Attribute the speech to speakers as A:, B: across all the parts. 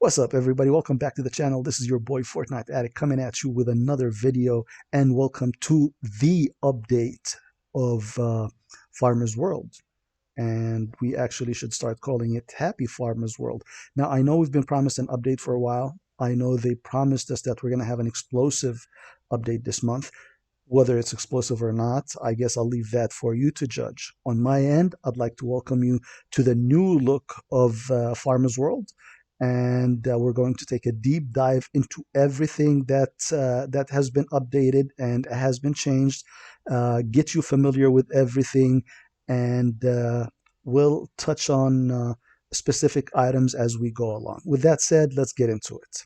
A: What's up, everybody? Welcome back to the channel. This is your boy Fortnite Addict coming at you with another video, and welcome to the update of Farmer's World. And we actually should start calling it Happy Farmer's World. Now, I know we've been promised an update for a while. I know they promised us that we're going to have an explosive update this month. Whether it's explosive or not, I guess I'll leave that for you to judge. On my end, I'd like to welcome you to the new look of Farmer's World, and we're going to take a deep dive into everything that has been updated and has been changed. Get you familiar with everything, and we'll touch on specific items as we go along. With that said, let's get into it.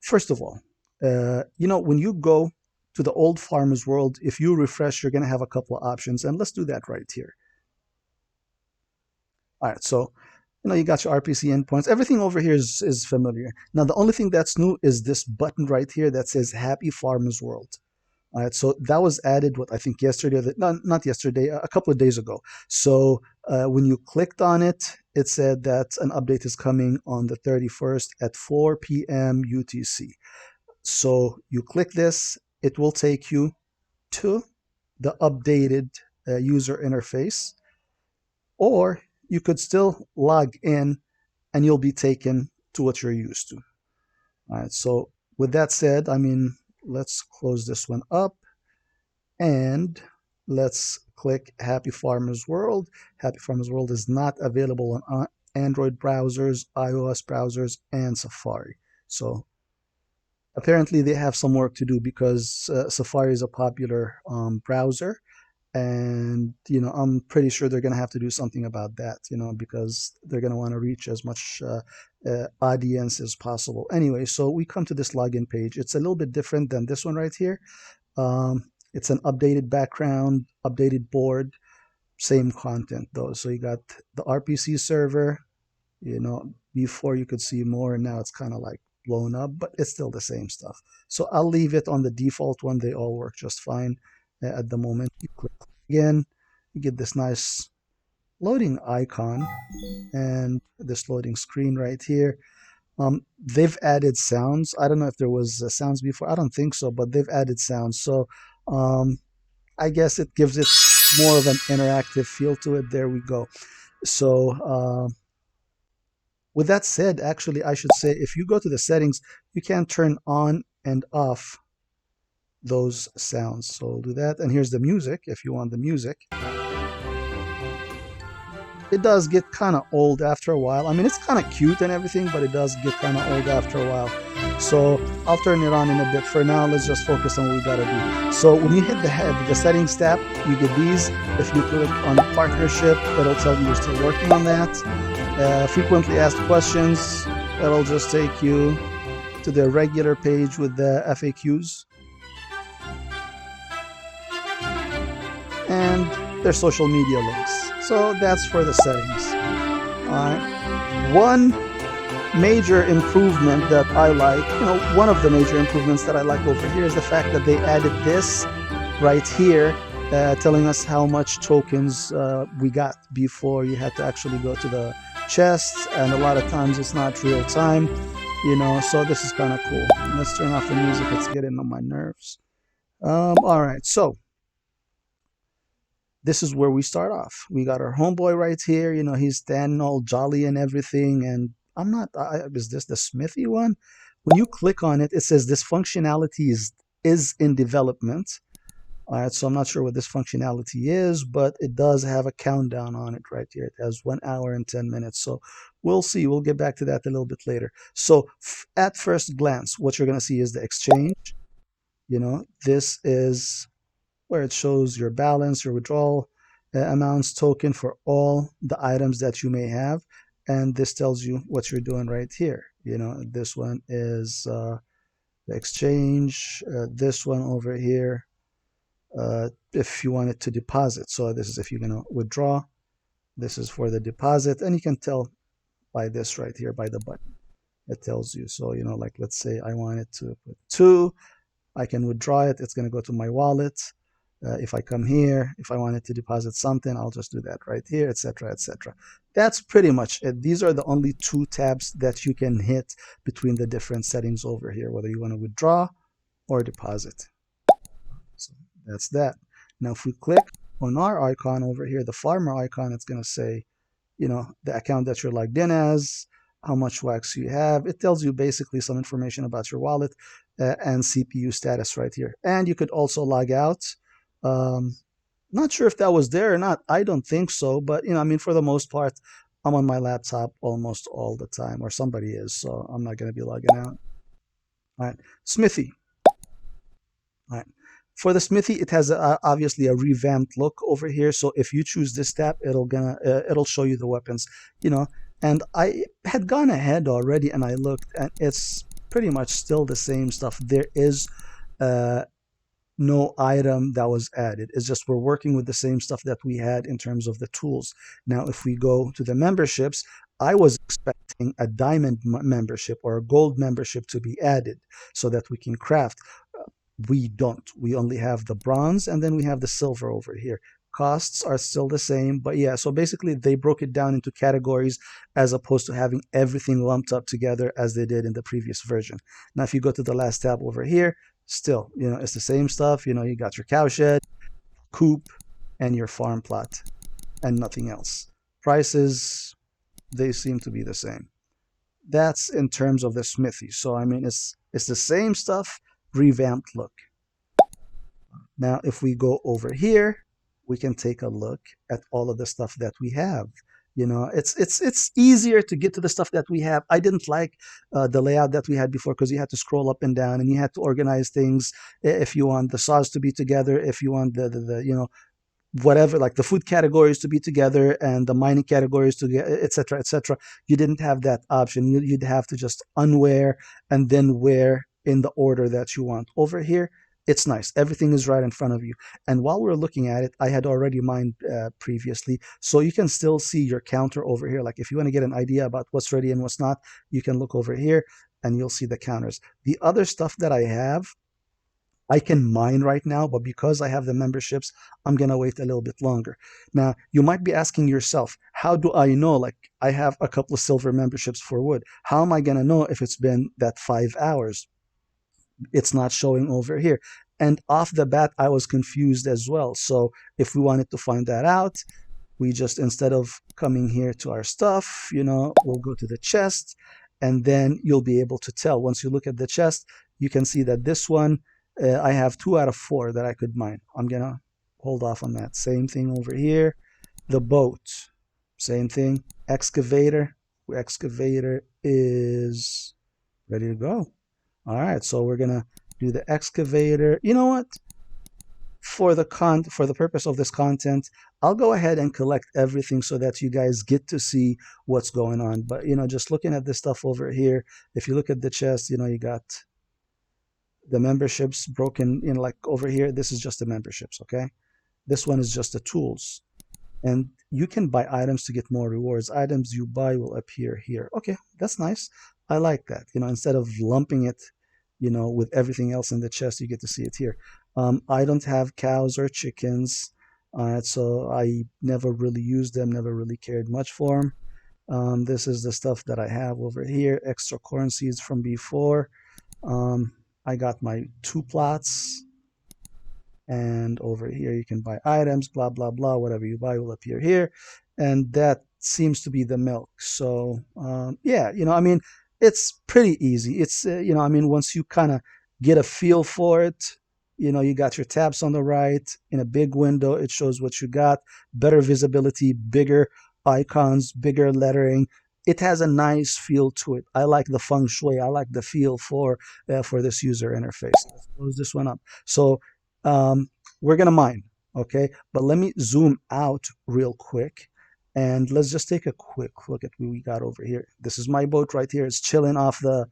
A: First of all, when you go to the old Farmer's World, if you refresh, you're going to have a couple of options, and let's do that right here. All right, so you got your RPC endpoints. Everything over here is familiar. Now, the only thing that's new is this button right here that says Happy Farmer's World. All right, so that was added, what I think yesterday, not yesterday, a couple of days ago. So when you clicked on it, it said that an update is coming on the 31st at 4 p.m. UTC. So you click this, it will take you to the updated user interface, or you could still log in and you'll be taken to what you're used to. All right, so with that said, let's close this one up and let's click Happy Farmer's World. Happy Farmer's World is not available on Android browsers, iOS browsers, and Safari. So apparently they have some work to do because Safari is a popular browser. And I'm pretty sure they're going to have to do something about that, because they're going to want to reach as much audience as possible. Anyway, so we come to this login page. It's a little bit different than this one right here. It's an updated background, updated board, same content though. So you got the RPC server. Before you could see more, and now it's kind of like blown up, but it's still the same stuff. So I'll leave it on the default one. They all work just fine at the moment. You click again, you get this nice loading icon and this loading screen right here. They've added sounds. I don't know if there was sounds before. I don't think so, but they've added sounds. So I guess it gives it more of an interactive feel to it. There we go. So with that said, actually, I should say, if you go to the settings, you can turn on and off those sounds. So we'll do that. And here's the music if you want the music. It does get kind of old after a while. It's kind of cute and everything, but it does get kind of old after a while. So I'll turn it on in a bit. For now, let's just focus on what we gotta do. So when you hit the settings tab, you get these. If you click on partnership, it'll tell you you're still working on that. Frequently asked questions, it'll just take you to the regular page with the FAQs. And their social media links. So that's for the settings. All right. One major improvement that I like, one of the major improvements that I like over here is the fact that they added this right here, telling us how much tokens we got before. You had to actually go to the chests, and a lot of times it's not real time, so this is kind of cool. Let's turn off the music. It's getting on my nerves. All right, so this is where we start off. We got our homeboy right here. He's standing all jolly and everything. And is this the Smithy one? When you click on it, it says this functionality is in development. All right, so I'm not sure what this functionality is, but it does have a countdown on it right here. It has 1 hour and 10 minutes. So we'll see. We'll get back to that a little bit later. So at first glance, what you're going to see is the exchange. This is where it shows your balance, your withdrawal amounts token for all the items that you may have. And this tells you what you're doing right here. This one is the exchange. This one over here, if you wanted to deposit. So this is if you're going to withdraw. This is for the deposit. And you can tell by this right here, by the button. It tells you. So, like let's say I wanted to put 2. I can withdraw it. It's going to go to my wallet. If I come here, if I wanted to deposit something, I'll just do that right here, etc., etc. That's pretty much it. These are the only two tabs that you can hit between the different settings over here, whether you want to withdraw or deposit. So that's that. Now, if we click on our icon over here, the farmer icon, it's going to say, the account that you're logged in as, how much wax you have. It tells you basically some information about your wallet and CPU status right here. And you could also log out. Um, Not sure if that was there or not. I don't think so, but I mean, for the most part, I'm on my laptop almost all the time, or somebody is, so I'm not going to be logging out. All right, Smithy. All right. For the Smithy, it has obviously a revamped look over here. So if you choose this tab, it'll show you the weapons, you know. And I had gone ahead already, and I looked, and it's pretty much still the same stuff. There is uh, no item that was added. It's just we're working with the same stuff that we had in terms of the tools. Now, if we go to the memberships, I was expecting a diamond membership or a gold membership to be added so that we can craft. We don't. We only have the bronze and then we have the silver over here. Costs are still the same, but yeah, so basically they broke it down into categories as opposed to having everything lumped up together as they did in the previous version. Now, if you go to the last tab over here, still, it's the same stuff. You got your cowshed, coop, and your farm plot, and nothing else. Prices, they seem to be the same. That's in terms of the smithy. So I mean, it's the same stuff, revamped look. Now, if we go over here, we can take a look at all of the stuff that we have. It's easier to get to the stuff that we have. I didn't like the layout that we had before because you had to scroll up and down and you had to organize things if you want the saws to be together, if you want the whatever, like the food categories to be together and the mining categories to get, etc., etc. You didn't have that option. You'd have to just unwear and then wear in the order that you want. Over here, it's nice. Everything is right in front of you. And while we're looking at it, I had already mined previously, so you can still see your counter over here. Like if you want to get an idea about what's ready and what's not, you can look over here and you'll see the counters. The other stuff that I have, I can mine right now, but because I have the memberships, I'm going to wait a little bit longer. Now, you might be asking yourself, how do I know? Like, I have a couple of silver memberships for wood. How am I going to know if it's been that 5 hours? It's not showing over here. And off the bat, I was confused as well. So if we wanted to find that out, we just, instead of coming here to our stuff, we'll go to the chest, and then you'll be able to tell. Once you look at the chest, you can see that this one, I have 2 out of 4 that I could mine. I'm gonna hold off on that. Same thing over here. The boat, same thing. Excavator is ready to go. All right, so we're gonna do the excavator. You know what? For the purpose of this content, I'll go ahead and collect everything so that you guys get to see what's going on. But just looking at this stuff over here, if you look at the chest, you got the memberships broken in, like over here. This is just the memberships, okay? This one is just the tools. And you can buy items to get more rewards. Items you buy will appear here. Okay, that's nice. I like that. Instead of lumping it, with everything else in the chest, you get to see it here. I don't have cows or chickens, so I never really used them, never really cared much for them. This is the stuff that I have over here, extra corn seeds from before. I got my 2 plots, and over here you can buy items, blah, blah, blah. Whatever you buy will appear here. And that seems to be the milk. So, yeah, I mean, it's pretty easy. It's, I mean, once you kind of get a feel for it, you got your tabs on the right in a big window. It shows what you got, better visibility, bigger icons, bigger lettering. It has a nice feel to it. I like the feng shui. I like the feel for this user interface. Let's close this one up. So we're gonna mine, okay? But let me zoom out real quick, and let's just take a quick look at what we got over here. This is my boat right here. It's chilling off the,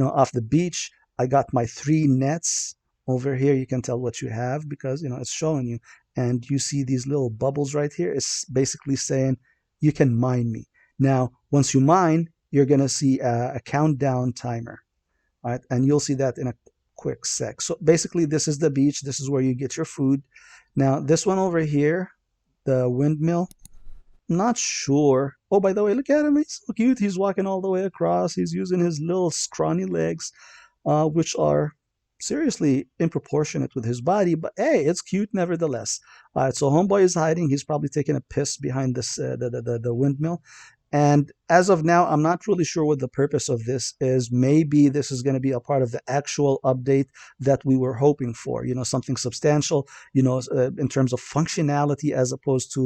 A: off the beach. I got my 3 nets over here. You can tell what you have because it's showing you, and you see these little bubbles right here. It's basically saying you can mine me. Now, once you mine, you're gonna see a countdown timer, right? And you'll see that in a quick sec. So basically, this is the beach. This is where you get your food. Now, this one over here, the windmill, not sure. Oh, by the way, look at him. He's so cute. He's walking all the way across. He's using his little scrawny legs, which are seriously improportionate with his body. But hey, it's cute nevertheless. All right, so homeboy is hiding. He's probably taking a piss behind this the windmill. And as of now, I'm not really sure what the purpose of this is. Maybe this is going to be a part of the actual update that we were hoping for. Something substantial. In terms of functionality as opposed to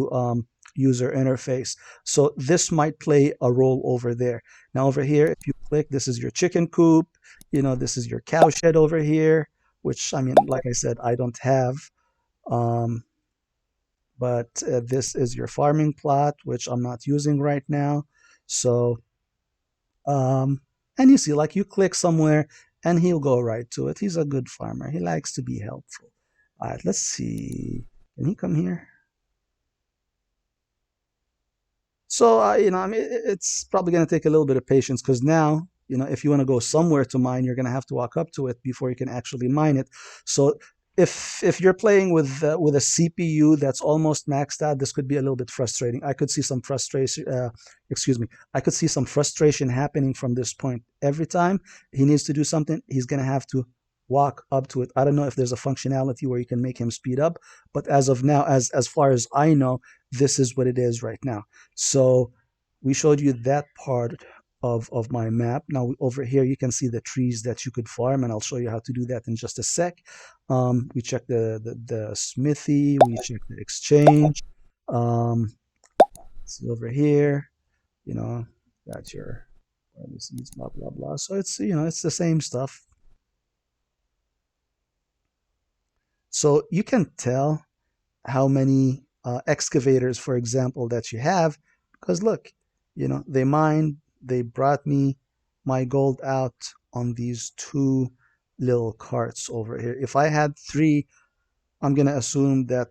A: user interface. So this might play a role over there. Now over here, if you click, this is your chicken coop. This is your cow shed over here, which I mean, like I said, I don't have. Um, but this is your farming plot, which I'm not using right now. So, um, and you see, like you click somewhere and he'll go right to it. He's a good farmer. He likes to be helpful. All right, let's see. Can he come here? So, I mean, it's probably going to take a little bit of patience because now, if you want to go somewhere to mine, you're going to have to walk up to it before you can actually mine it. So, if you're playing with a CPU that's almost maxed out, this could be a little bit frustrating. I could see some frustration. Excuse me. I could see some frustration happening from this point. Every time he needs to do something, he's going to have to walk up to it. I don't know if there's a functionality where you can make him speed up, but as of now, as far as I know, this is what it is right now. So we showed you that part of my map. Now over here, you can see the trees that you could farm, and I'll show you how to do that in just a sec. We check the smithy, we check the exchange. Um, see over here, you know, got your seeds, blah blah blah. So it's the same stuff. So you can tell how many excavators, for example, that you have, because look, they mined, they brought me my gold out on these two little carts over here. If I had three, I'm going to assume that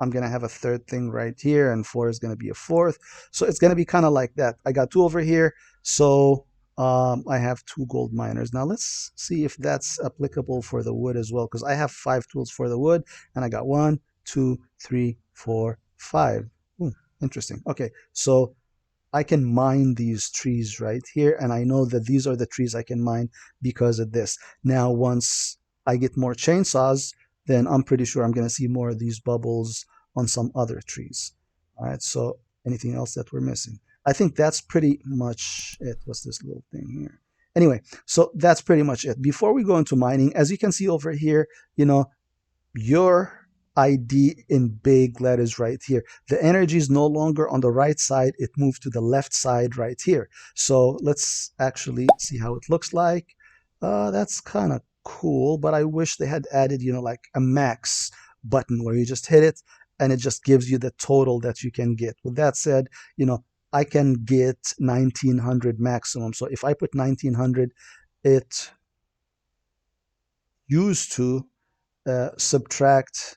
A: I'm going to have a third thing right here, and four is going to be a fourth. So it's going to be kind of like that. I got two over here, so I have two gold miners. Now let's see if that's applicable for the wood as well, because I have 5 tools for the wood, and I got 1, 2, 3, 4, 5. Ooh, interesting. Okay, so I can mine these trees right here, and I know that these are the trees I can mine because of this. Now, once I get more chainsaws, then I'm pretty sure I'm going to see more of these bubbles on some other trees. All right, so anything else that we're missing? I think that's pretty much it. What's this little thing here? Anyway, so that's pretty much it. Before we go into mining, as you can see over here, your ID in big letters right here. The energy is no longer on the right side, it moved to the left side right here. So let's actually see how it looks like. That's kind of cool, but I wish they had added, like a max button where you just hit it and it just gives you the total that you can get. With that said, I can get 1900 maximum. So if I put 1900, it used to subtract,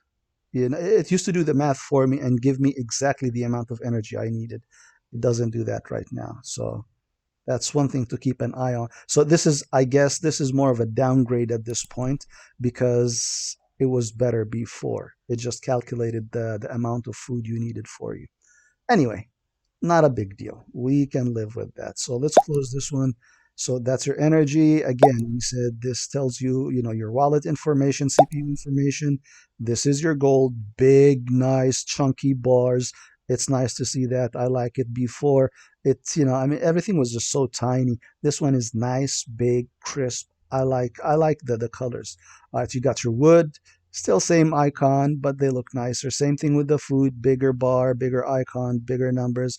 A: it used to do the math for me and give me exactly the amount of energy I needed. It doesn't do that right now. So that's one thing to keep an eye on. So I guess this is more of a downgrade at this point because it was better before. It just calculated the amount of food you needed for you. Anyway, not a big deal. We can live with that. So let's close this one. So that's your energy. Again, we said this tells you, your wallet information, CPU information. This is your gold, big, nice, chunky bars. It's nice to see that. I like it before. It's, I mean, everything was just so tiny. This one is nice, big, crisp. I like the colors. All right, you got your wood. Still same icon, but they look nicer. Same thing with the food, bigger bar, bigger icon, bigger numbers.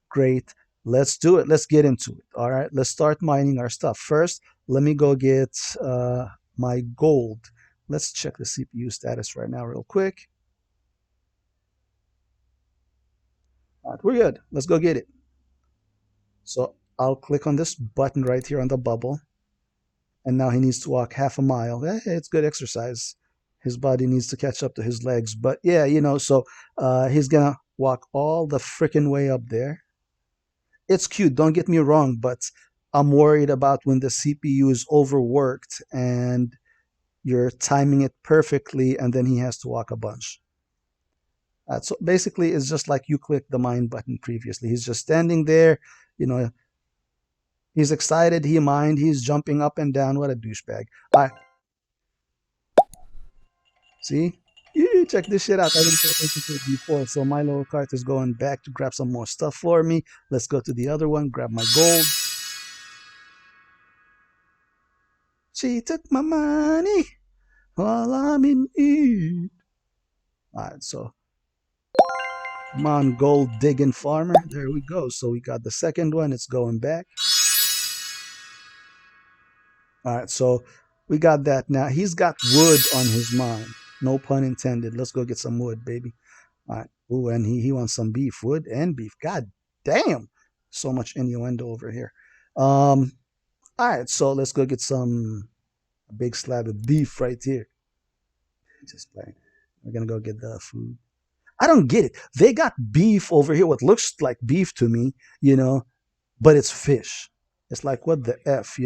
A: Great. Let's do it. Let's get into it. All right, let's start mining our stuff. First, let me go get my gold. Let's check the CPU status right now real quick. All right, we're good. Let's go get it. So I'll click on this button right here on the bubble. And now he needs to walk half a mile. It's good exercise. His body needs to catch up to his legs. But yeah, so he's going to walk all the freaking way up there. It's cute, don't get me wrong, but I'm worried about when the CPU is overworked and you're timing it perfectly, and then he has to walk a bunch. So basically, it's just like you clicked the mine button previously. He's just standing there, you know, he's excited, he mined, he's jumping up and down. What a douchebag. All right, see? You check this shit out. I didn't pay attention to it before. So my little cart is going back to grab some more stuff for me. Let's go to the other one, grab my gold. She took my money while I'm in need. All right, so come on, gold digging farmer. There we go. So we got the second one. It's going back. All right, so we got that now. He's got wood on his mind. No pun intended. Let's go get some wood, baby. All right. Ooh, and he wants some beef, wood and beef. God damn. So much innuendo over here. All right, so let's go get some a big slab of beef right here. Just playing. We're gonna go get the food. I don't get it. They got beef over here, what looks like beef to me, but it's fish. It's like what the F?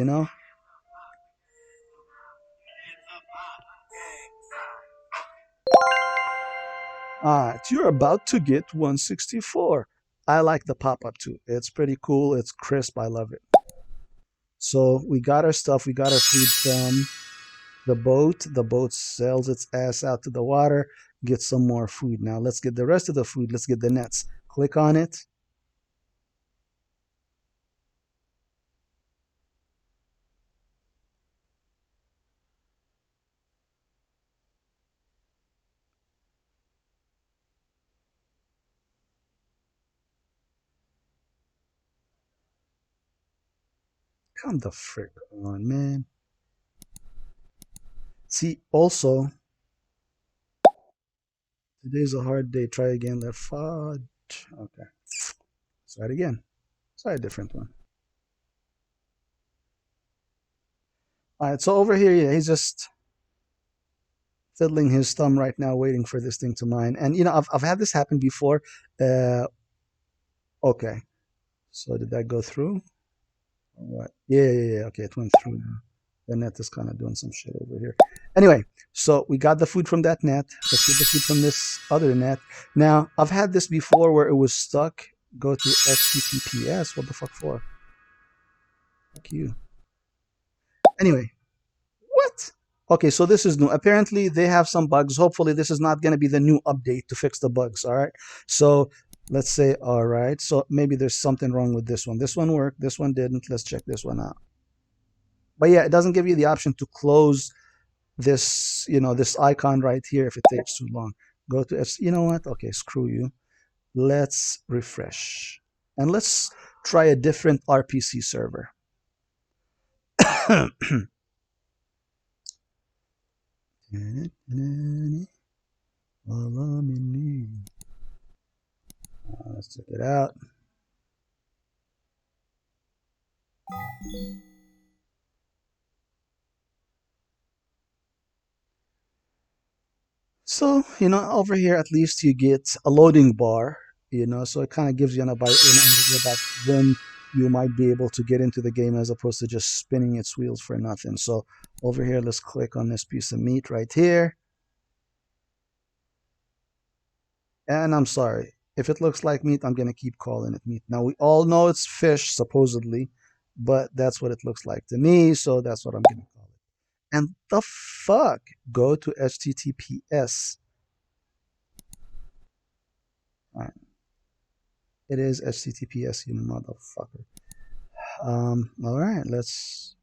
A: Alright, you're about to get 164. I like the pop-up too. It's pretty cool. It's crisp. I love it. So we got our stuff. We got our food from the boat. The boat sails its ass out to the water. Get some more food. Now let's get the rest of the food. Let's get the nets. Click on it. Come the frick on, man. See, also, today's a hard day. Try again. Left fudge. Okay. Try it again. Try a different one. All right. So over here, yeah, he's just fiddling his thumb right now, waiting for this thing to mine. And I've had this happen before. Uh, okay. So did that go through? What? Yeah, yeah, yeah. Okay, it went through now. The net is kind of doing some shit over here. Anyway, so we got the food from that net. Let's get the food from this other net. Now, I've had this before where it was stuck. Go to HTTPS. What the fuck for? Fuck you. Anyway, what? Okay, so this is new. Apparently, they have some bugs. Hopefully, this is not going to be the new update to fix the bugs. All right. So let's say, all right. So maybe there's something wrong with this one. This one worked. This one didn't. Let's check this one out. But yeah, it doesn't give you the option to close this icon right here if it takes too long. Go to you know what? Okay, screw you. Let's refresh. And let's try a different RPC server. Let's check it out. So, over here at least you get a loading bar, so it kind of gives you an idea about when you might be able to get into the game as opposed to just spinning its wheels for nothing. So over here, let's click on this piece of meat right here. And I'm sorry, if it looks like meat, I'm going to keep calling it meat. Now, we all know it's fish, supposedly, but that's what it looks like to me, so that's what I'm going to call it. And the fuck? Go to HTTPS. All right. It is HTTPS, you motherfucker. All right, let's.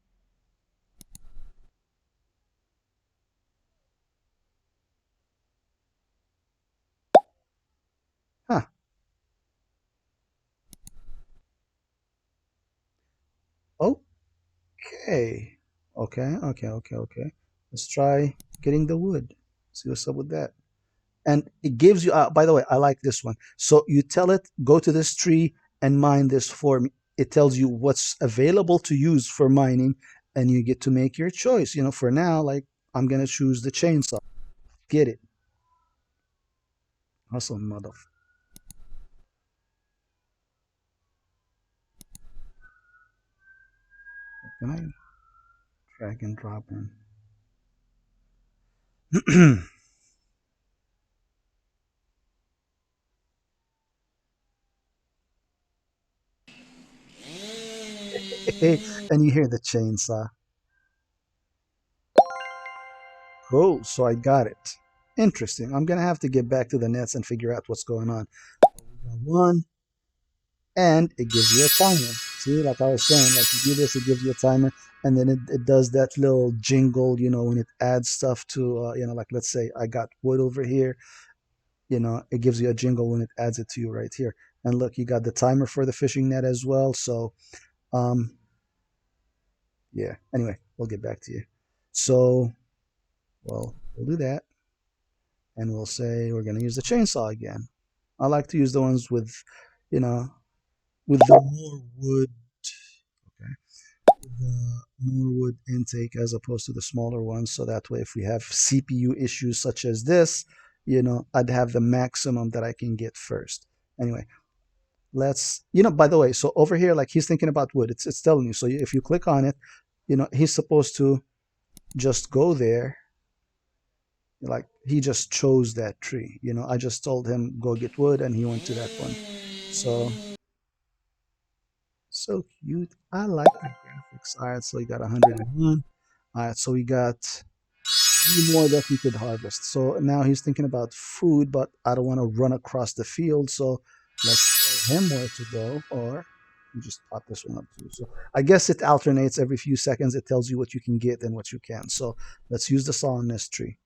A: Huh. Okay. Okay. Let's try getting the wood. See what's up with that. And it gives you, by the way, I like this one. So you tell it, go to this tree and mine this for me. It tells you what's available to use for mining, and you get to make your choice. For now, like, I'm going to choose the chainsaw. Get it. Awesome, mother. Can I drag and drop in? And you hear the chainsaw. Cool, so I got it. Interesting. I'm gonna have to get back to the nets and figure out what's going on. We got one, and it gives you a timer. See, like I was saying, like you do this, it gives you a timer, and then it does that little jingle, when it adds stuff to, like let's say I got wood over here, it gives you a jingle when it adds it to you right here. And look, you got the timer for the fishing net as well. So, um, yeah. Anyway, we'll get back to you. So, well, we'll do that, and we'll say we're gonna use the chainsaw again. I like to use the ones with, you know, with the more wood. Okay, the more wood intake as opposed to the smaller ones. So that way, if we have CPU issues such as this, I'd have the maximum that I can get first. Anyway, by the way, so over here, like he's thinking about wood. It's telling you. So if you click on it, he's supposed to just go there. Like he just chose that tree. I just told him go get wood, and he went to that one. So so cute. I like the graphics. All right, so we got 101. All right, so we got three more that we could harvest. So now he's thinking about food, but I don't want to run across the field. So let's tell him where to go, or you just pop this one up too. So I guess it alternates every few seconds. It tells you what you can get and what you can. So let's use the saw on this tree.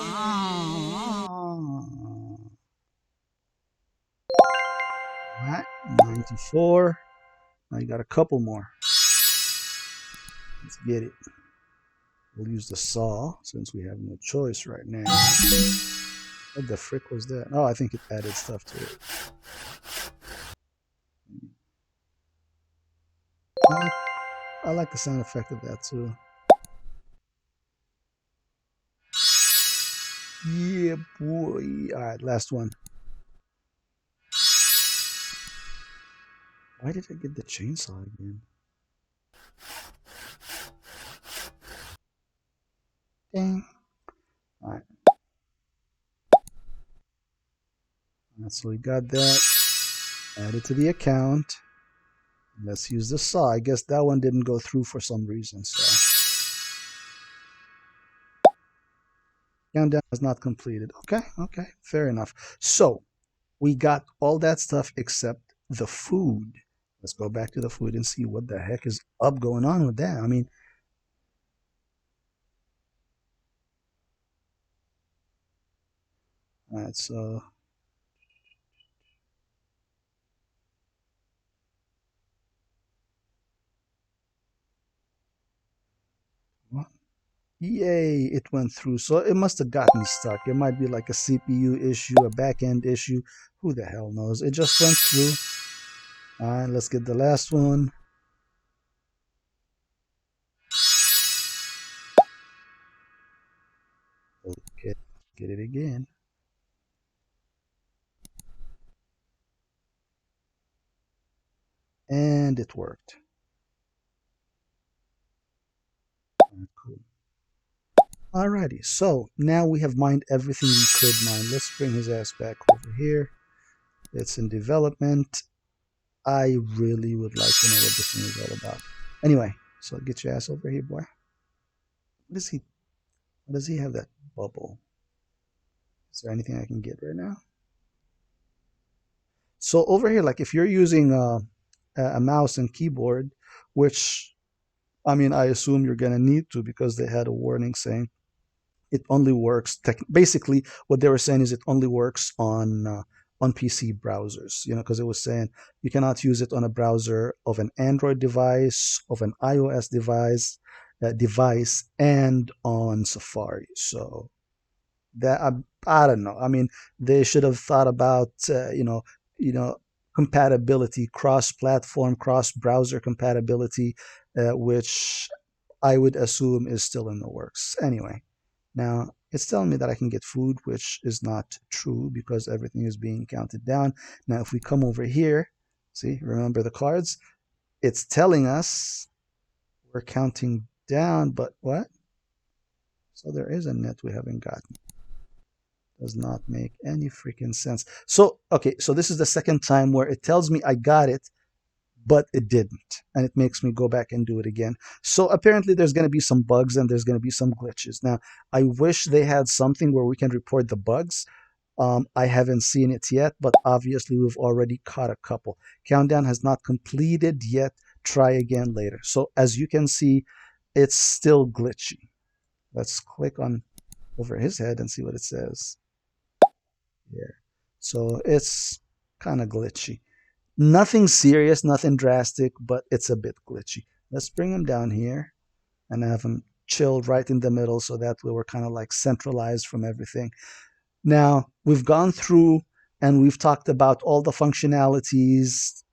A: Ah. All right, 94. Now you got a couple more. Let's get it. We'll use the saw since we have no choice right now. What the frick was that? Oh, I think it added stuff to it. I, I like the sound effect of that too. Yeah, boy. All right, last one. Why did I get the chainsaw again? Dang. All right. So we got that added to the account. Let's use the saw. I guess that one didn't go through for some reason. So countdown is not completed. Okay, okay, fair enough. So we got all that stuff except the food. Let's go back to the food and see what the heck is up going on with that. I mean, all right, so what? Yay, it went through. So it must have gotten stuck. It might be like a CPU issue, a back end issue. Who the hell knows? It just went through. All right, let's get the last one. Okay, get it again. And it worked. Cool. Alrighty, so now we have mined everything we could mine. Let's bring his ass back over here. It's in development. I really would like to know what this thing is all about. Anyway, so get your ass over here, boy. What does he? What does he have that bubble? Is there anything I can get right now? So over here, like if you're using a mouse and keyboard, which I mean, I assume you're gonna need to because they had a warning saying it only works. Basically, what they were saying is it only works on PC browsers. Because it was saying you cannot use it on a browser of an Android device, of an iOS device, and on Safari. So that I don't know. I mean, they should have thought about you know compatibility, cross-platform, cross-browser compatibility, which I would assume is still in the works. Anyway, now it's telling me that I can get food, which is not true because everything is being counted down. Now, if we come over here, see, remember the cards? It's telling us We're counting down, but what? So there is a net we haven't gotten. Does not make any freaking sense. So, okay, so this is the second time where it tells me I got it, but it didn't. And it makes me go back and do it again. So apparently there's going to be some bugs and there's going to be some glitches. Now, I wish they had something where we can report the bugs. I haven't seen it yet, but obviously we've already caught a couple. Countdown has not completed yet. Try again later. So as you can see, it's still glitchy. Let's click on over his head and see what it says. Yeah. So it's kind of glitchy. Nothing serious, nothing drastic, but it's a bit glitchy. Let's bring him down here and have him chilled right in the middle so that way we're kind of like centralized from everything. Now, we've gone through and we've talked about all the functionalities,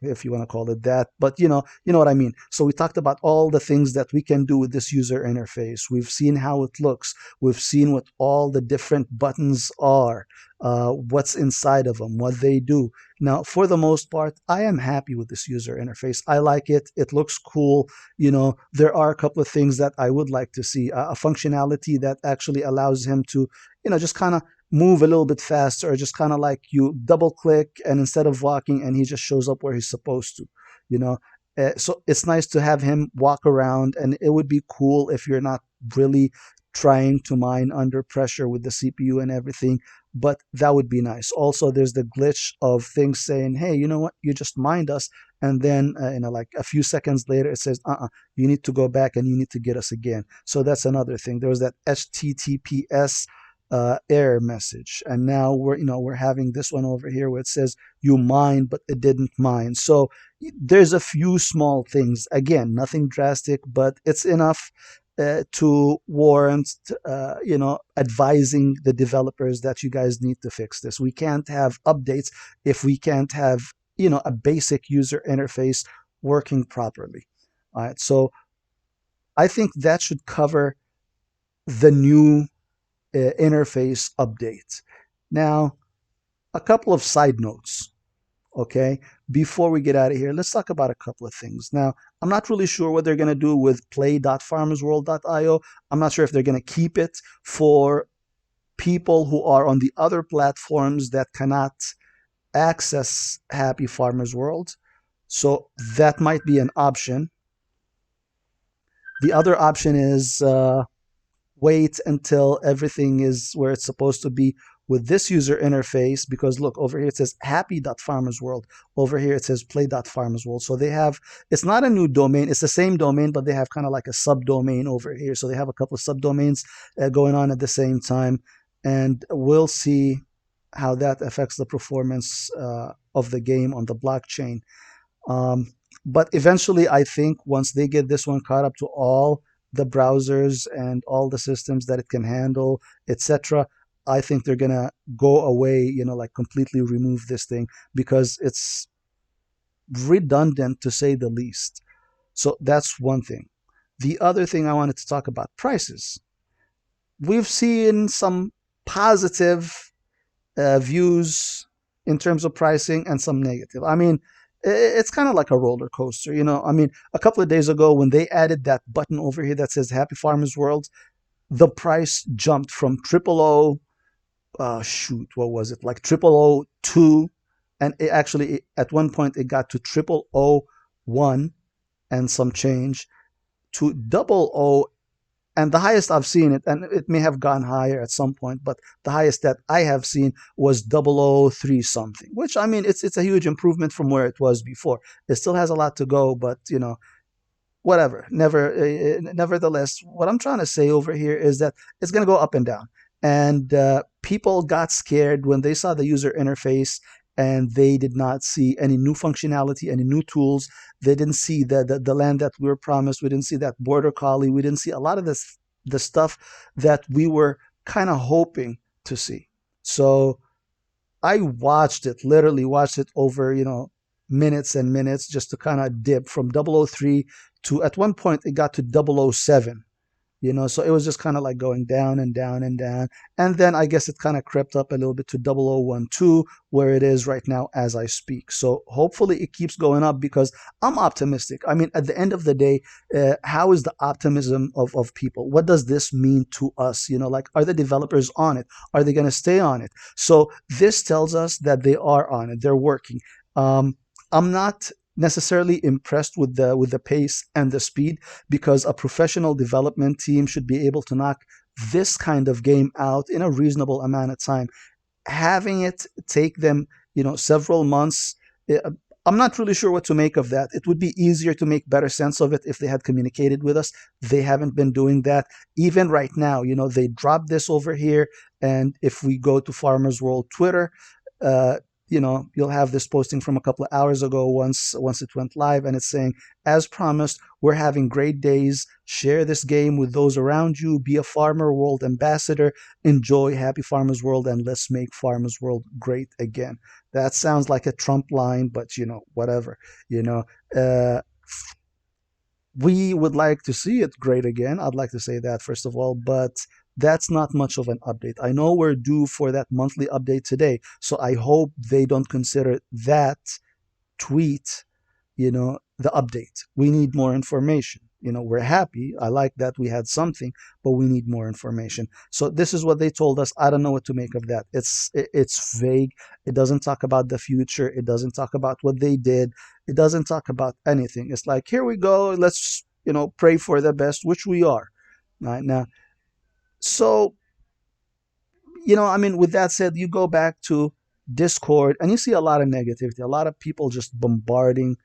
A: if you want to call it that, but you know what I mean. So we talked about all the things that we can do with this user interface. We've seen how it looks. We've seen what all the different buttons are, what's inside of them, what they do. Now, for the most part, I am happy with this user interface. I like it. It looks cool. There are a couple of things that I would like to see. A functionality that actually allows him to, just kind of move a little bit faster, or just kind of like you double click and instead of walking and he just shows up where he's supposed to, you know. So it's nice to have him walk around, and it would be cool if you're not really trying to mine under pressure with the CPU and everything, but that would be nice. Also, there's the glitch of things saying, hey, you know what, you just mined us, and then like a few seconds later it says, you need to go back and you need to get us again. So that's another thing. There was that HTTPS error message, and now we're having this one over here where it says you mined but it didn't mine. So there's a few small things, again, nothing drastic, but it's enough to warrant advising the developers that you guys need to fix this. We can't have updates if we can't have a basic user interface working properly. All right, so I think that should cover the new interface update. Now, a couple of side notes, okay? Before we get out of here, let's talk about a couple of things. Now, I'm not really sure what they're going to do with play.farmersworld.io. I'm not sure if they're going to keep it for people who are on the other platforms that cannot access Happy Farmers World. So that might be an option. The other option is wait until everything is where it's supposed to be with this user interface, because look, over here it says happy.farmersworld. Over here it says play.farmersworld. So they have, it's not a new domain, it's the same domain, but they have kind of like a subdomain over here. So they have a couple of subdomains going on at the same time, and we'll see how that affects the performance of the game on the blockchain. But eventually, I think once they get this one caught up to all the browsers and all the systems that it can handle, etc., I think they're gonna go away, like completely remove this thing, because it's redundant to say the least. So that's one thing. The other thing I wanted to talk about, prices. We've seen some positive views in terms of pricing and some negative. I mean, it's kind of like a roller coaster, I mean, a couple of days ago when they added that button over here that says Happy Farmers World, the price jumped from triple O, shoot, what was it, like triple O two, and it actually at one point it got to triple O one and some change, to double O. And the highest I've seen it, and it may have gone higher at some point, but the highest that I have seen was 003 something, which, I mean, it's a huge improvement from where it was before. It still has a lot to go, but whatever. Nevertheless, what I'm trying to say over here is that it's going to go up and down. And people got scared when they saw the user interface and they did not see any new functionality, any new tools. They didn't see the land that we were promised. We didn't see that border collie. We didn't see a lot of the stuff that we were kind of hoping to see. So I watched it, literally watched it over, minutes and minutes, just to kind of dip from 003 to, at one point it got to 007, So it was just kind of like going down and down and down. And then I guess it kind of crept up a little bit to 0012, where it is right now as I speak. So hopefully it keeps going up because I'm optimistic. I mean, at the end of the day, how is the optimism of people? What does this mean to us? Like, are the developers on it? Are they going to stay on it? So this tells us that they are on it. They're working. I'm not necessarily impressed with the pace and the speed, because a professional development team should be able to knock this kind of game out in a reasonable amount of time. Having it take them, several months, eh, I'm not really sure what to make of that. It would be easier to make better sense of it if they had communicated with us. They haven't been doing that. Even right now, they dropped this over here. And if we go to Farmers World Twitter, uh, you'll have this posting from a couple of hours ago once it went live, and it's saying, as promised, we're having great days. Share this game with those around you. Be a Farmer World ambassador. Enjoy Happy Farmers World, and let's make Farmers World great again. That sounds like a Trump line, but whatever. You know, uh, we would like to see it great again. I'd like to say that first of all, but that's not much of an update. I know we're due for that monthly update today, so I hope they don't consider that tweet, the update. We need more information. We're happy. I like that we had something, but we need more information. So this is what they told us. I don't know what to make of that. It's vague. It doesn't talk about the future. It doesn't talk about what they did. It doesn't talk about anything. It's like, here we go. Let's, pray for the best, which we are right now. So, I mean, with that said, you go back to Discord and you see a lot of negativity, a lot of people just bombarding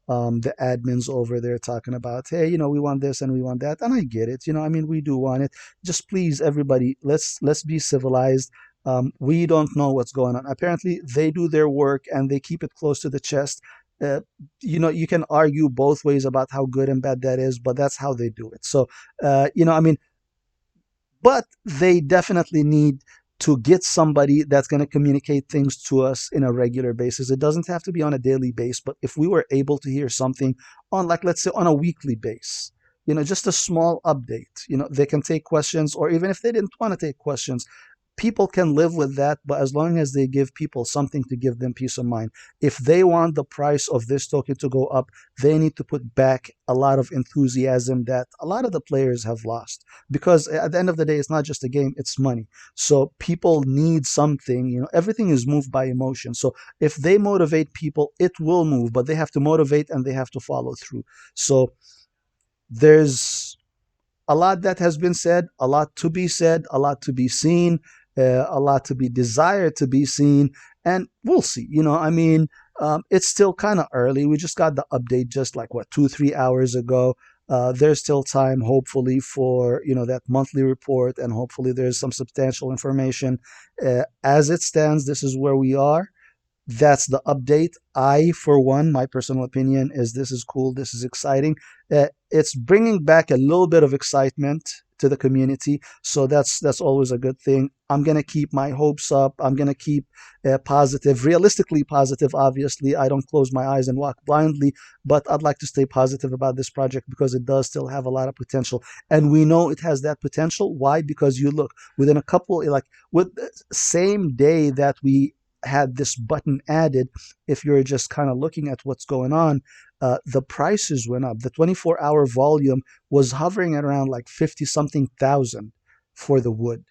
A: the admins over there talking about, hey, we want this and we want that, and I get it. I mean, we do want it. Just please, everybody, let's be civilized. We don't know what's going on. Apparently, they do their work and they keep it close to the chest. Uh, you can argue both ways about how good and bad that is, but that's how they do it. So, I mean, but they definitely need to get somebody that's going to communicate things to us in a regular basis. It doesn't have to be on a daily basis, but if we were able to hear something on, like, let's say on a weekly basis, just a small update, they can take questions, or even if they didn't want to take questions, people can live with that, but as long as they give people something to give them peace of mind. If they want the price of this token to go up, they need to put back a lot of enthusiasm that a lot of the players have lost. Because at the end of the day, it's not just a game, it's money. So people need something, everything is moved by emotion. So if they motivate people, it will move, but they have to motivate and they have to follow through. So there's a lot that has been said, a lot to be said, a lot to be seen, a lot to be desired to be seen, and we'll see. I mean, it's still kind of early. We just got the update just like what, 2 3 hours ago. There's still time, hopefully, for that monthly report, and hopefully there's some substantial information. As it stands, this is where we are. That's the update. I, for one, my personal opinion is this is cool. This is exciting. It's bringing back a little bit of excitement to the community, so that's always a good thing. I'm gonna keep my hopes up. I'm gonna keep positive, realistically positive. Obviously, I don't close my eyes and walk blindly, but I'd like to stay positive about this project because it does still have a lot of potential, and we know it has that potential. Why? Because you look within a couple, like with the same day that we had this button added, if you're just kind of looking at what's going on, the prices went up. The 24-hour volume was hovering at around like 50 something thousand for the wood.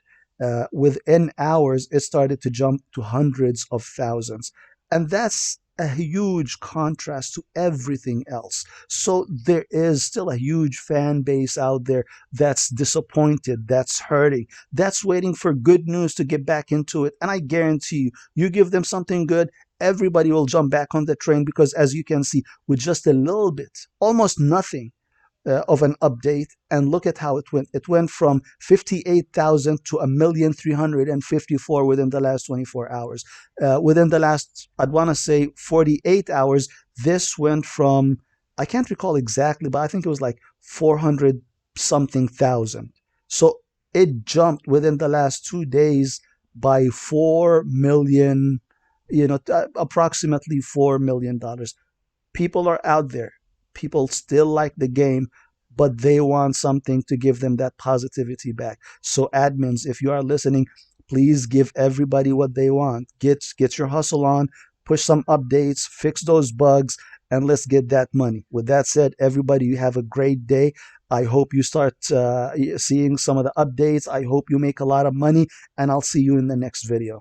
A: Within hours, it started to jump to hundreds of thousands. And that's a huge contrast to everything else. So there is still a huge fan base out there that's disappointed, that's hurting, that's waiting for good news to get back into it. And I guarantee you, you give them something good, everybody will jump back on the train, because as you can see, with just a little bit, almost nothing of an update, and look at how it went. It went from 58,000 to 1,354 within the last 24 hours. Within the last, I'd want to say 48 hours, this went from, I can't recall exactly, but I think it was like 400 something thousand. So it jumped within the last 2 days by 4 million, approximately $4 million. People are out there. People still like the game, but they want something to give them that positivity back. So admins, if you are listening, please give everybody what they want. Get your hustle on, push some updates, fix those bugs, and let's get that money. With that said, everybody, you have a great day. I hope you start seeing some of the updates. I hope you make a lot of money, and I'll see you in the next video.